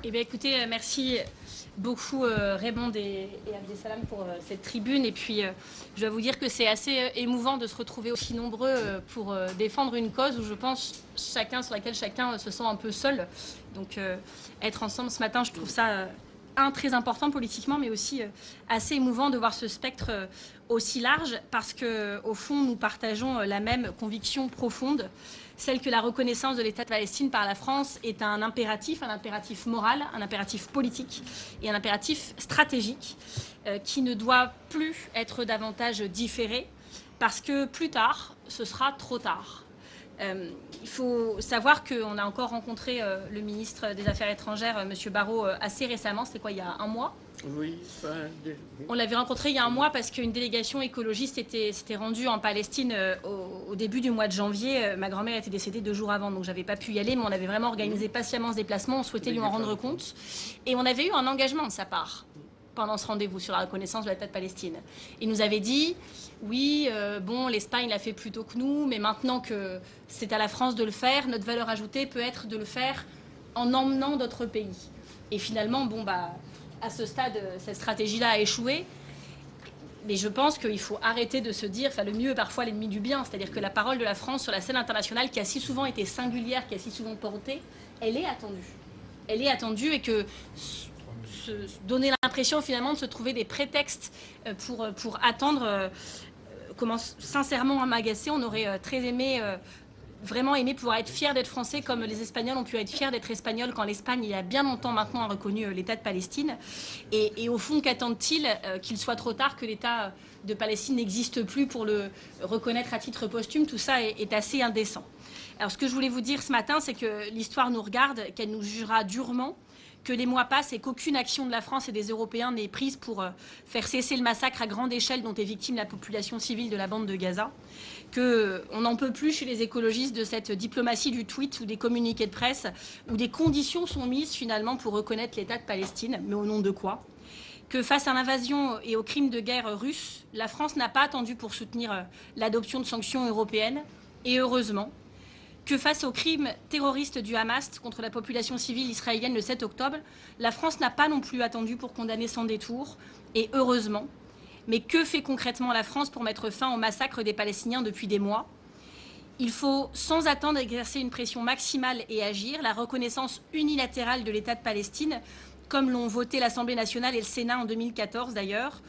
Eh bien, écoutez, merci beaucoup Raymond et Abdesalam pour cette tribune. Et puis, je dois vous dire que c'est assez émouvant de se retrouver aussi nombreux pour défendre une cause où je pense sur laquelle chacun se sent un peu seul. Donc, être ensemble ce matin, je trouve ça très important politiquement, mais aussi assez émouvant de voir ce spectre aussi large, parce qu'au fond, nous partageons la même conviction profonde, celle que la reconnaissance de l'État de Palestine par la France est un impératif moral, un impératif politique et un impératif stratégique qui ne doit plus être davantage différé, parce que plus tard, ce sera trop tard. Il faut savoir qu'on a encore rencontré le ministre des Affaires étrangères, M. Barrot, assez récemment, c'était quoi, il y a un mois? Oui. On l'avait rencontré il y a un mois parce qu'une délégation écologiste s'était rendue en Palestine au début du mois de janvier. Ma grand-mère était décédée 2 jours avant, donc j'avais pas pu y aller, mais on avait vraiment organisé patiemment ce déplacement, on souhaitait lui en rendre compte. Et on avait eu un engagement de sa part pendant ce rendez-vous sur la reconnaissance de l'État de Palestine. Il nous avait dit, oui, bon, l'Espagne l'a fait plus tôt que nous, mais maintenant que c'est à la France de le faire, notre valeur ajoutée peut être de le faire en emmenant d'autres pays. Et finalement, bon, bah, à ce stade, cette stratégie-là a échoué. Mais je pense qu'il faut arrêter de se dire, enfin, le mieux est parfois l'ennemi du bien. C'est-à-dire que la parole de la France sur la scène internationale, qui a si souvent été singulière, qui a si souvent porté, elle est attendue. Elle est attendue, et que donner l'impression finalement de se trouver des prétextes pour attendre commence sincèrement à m'agacer. On aurait très aimé, vraiment aimé pouvoir être fiers d'être français, comme les Espagnols ont pu être fiers d'être espagnols quand l'Espagne, il y a bien longtemps maintenant, a reconnu l'État de Palestine. Et au fond, qu'attendent-ils? Qu'il soit trop tard, que l'État de Palestine n'existe plus pour le reconnaître à titre posthume? Tout ça est assez indécent. Alors, ce que je voulais vous dire ce matin, c'est que l'histoire nous regarde, qu'elle nous jugera durement, que les mois passent et qu'aucune action de la France et des Européens n'est prise pour faire cesser le massacre à grande échelle dont est victime la population civile de la bande de Gaza, qu'on n'en peut plus chez les écologistes de cette diplomatie du tweet ou des communiqués de presse où des conditions sont mises finalement pour reconnaître l'État de Palestine, mais au nom de quoi? Que face à l'invasion et aux crimes de guerre russes, la France n'a pas attendu pour soutenir l'adoption de sanctions européennes, et heureusement. Que face aux crimes terroristes du Hamas contre la population civile israélienne le 7 octobre, la France n'a pas non plus attendu pour condamner sans détour, et heureusement. Mais que fait concrètement la France pour mettre fin au massacre des Palestiniens depuis des mois? Il faut sans attendre exercer une pression maximale et agir. La reconnaissance unilatérale de l'État de Palestine, comme l'ont voté l'Assemblée nationale et le Sénat en 2014 d'ailleurs,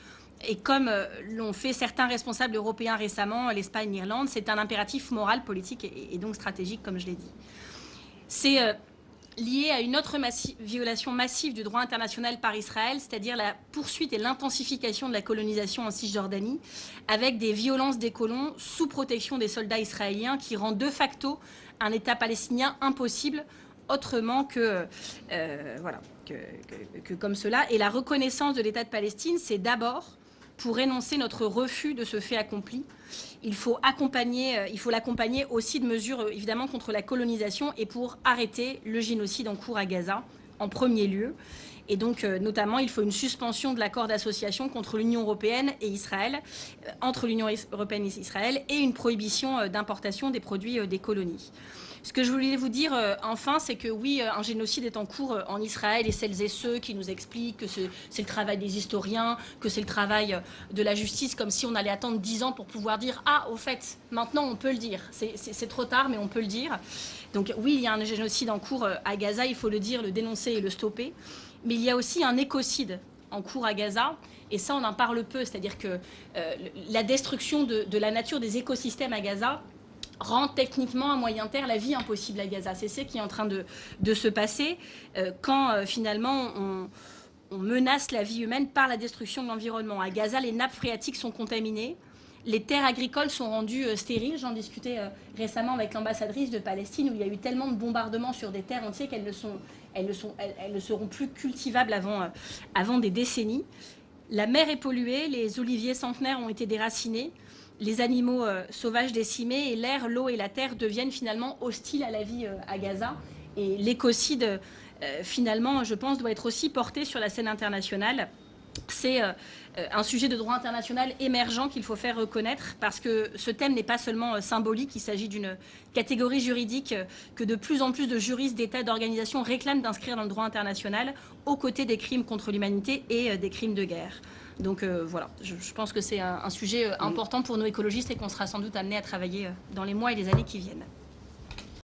et comme l'ont fait certains responsables européens récemment, l'Espagne, l'Irlande, c'est un impératif moral, politique et donc stratégique, comme je l'ai dit. C'est lié à une autre violation massive du droit international par Israël, c'est-à-dire la poursuite et l'intensification de la colonisation en Cisjordanie, avec des violences des colons sous protection des soldats israéliens qui rend de facto un État palestinien impossible autrement que comme cela. Et la reconnaissance de l'État de Palestine, c'est d'abord pour énoncer notre refus de ce fait accompli. Il faut l'accompagner aussi de mesures évidemment contre la colonisation et pour arrêter le génocide en cours à Gaza en premier lieu. Et donc notamment il faut une suspension de l'accord d'association contre l'Union européenne et Israël, entre l'Union européenne et Israël, et une prohibition d'importation des produits des colonies. Ce que je voulais vous dire enfin, c'est que oui, un génocide est en cours en Israël, et celles et ceux qui nous expliquent que c'est le travail des historiens, que c'est le travail de la justice, comme si on allait attendre 10 ans pour pouvoir dire « Ah, au fait, maintenant on peut le dire. C'est trop tard, mais on peut le dire. » Donc oui, il y a un génocide en cours à Gaza, il faut le dire, le dénoncer et le stopper. Mais il y a aussi un écocide en cours à Gaza, et ça on en parle peu, c'est-à-dire que la destruction de la nature des écosystèmes à Gaza rend techniquement à moyen terme la vie impossible à Gaza. C'est ce qui est en train de se passer quand finalement on menace la vie humaine par la destruction de l'environnement. À Gaza, les nappes phréatiques sont contaminées, les terres agricoles sont rendues stériles. J'en discutais récemment avec l'ambassadrice de Palestine, où il y a eu tellement de bombardements sur des terres entières qu'elles ne seront plus cultivables avant des décennies. La mer est polluée, les oliviers centenaires ont été déracinés, les animaux sauvages décimés, et l'air, l'eau et la terre deviennent finalement hostiles à la vie à Gaza. Et l'écocide, finalement, je pense, doit être aussi porté sur la scène internationale. c'est un sujet de droit international émergent qu'il faut faire reconnaître parce que ce thème n'est pas seulement symbolique, il s'agit d'une catégorie juridique que de plus en plus de juristes, d'États, d'organisations réclament d'inscrire dans le droit international aux côtés des crimes contre l'humanité et des crimes de guerre. Donc voilà, je pense que c'est un sujet important pour nos écologistes et qu'on sera sans doute amené à travailler dans les mois et les années qui viennent.